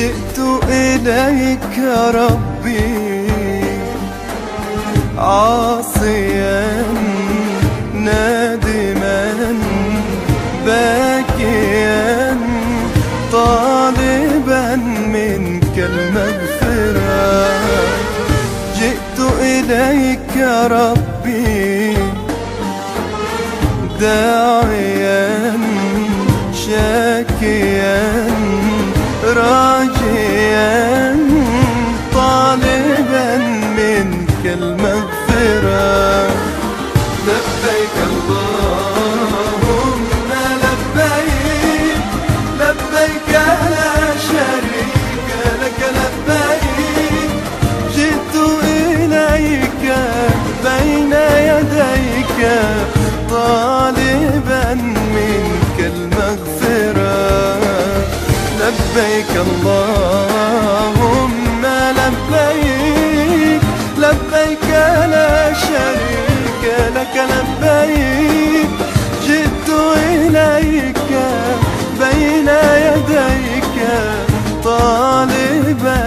جئت إليك يا ربي عاصيا نادما باكيا طالبا منك المغفرة. جئت إليك يا ربي داعيا شاكيا راجيا طالبا منك المغفرة. لبيك اللهم لبيك لبيك لا شريك لك لبيك. جئت إليك بين يديك طالبا منك المغفرة. لبيك اللهم لبيك لبيك لا شريك لك لبيك. جئت إليك بين يديك طالبا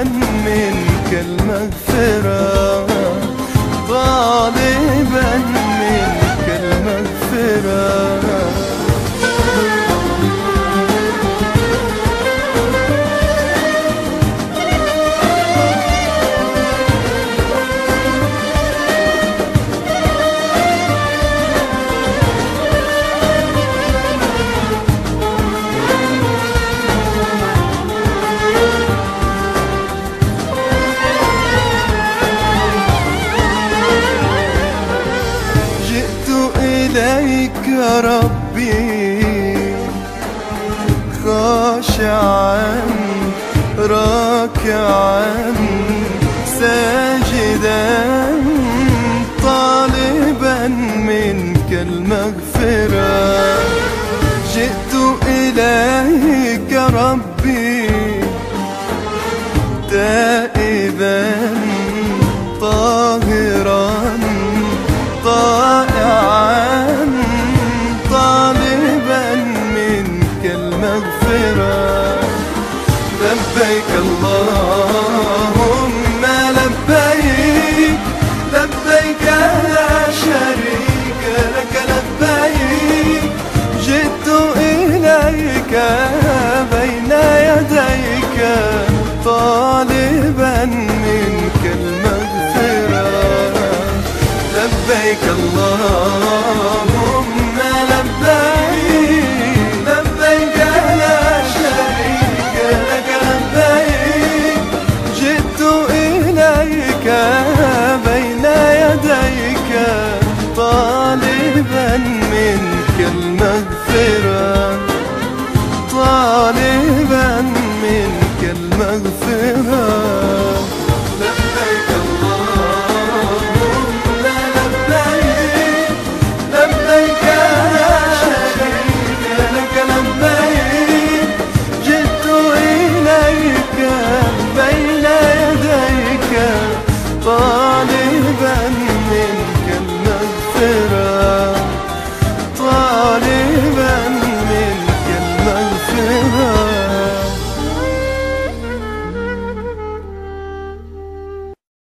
منك المغفرة طالبا منك المغفرة. إليك يا ربي خاشعا راكعا ساجدا طالبا منك المغفرة. جئت إليك يا ربي تائبا طاهرا طائعا طالبا منك المغفرة. لبيك اللهم لبيك لبيك لا شريك لك لبيك. جئت إليك بين يديك طالبا منك المغفرة. لبيك اللهم لبيك لبيك لا شريك لك لبيك. جئت إليك بين يديك طالبا منك المغفرة طالبا منك المغفرة.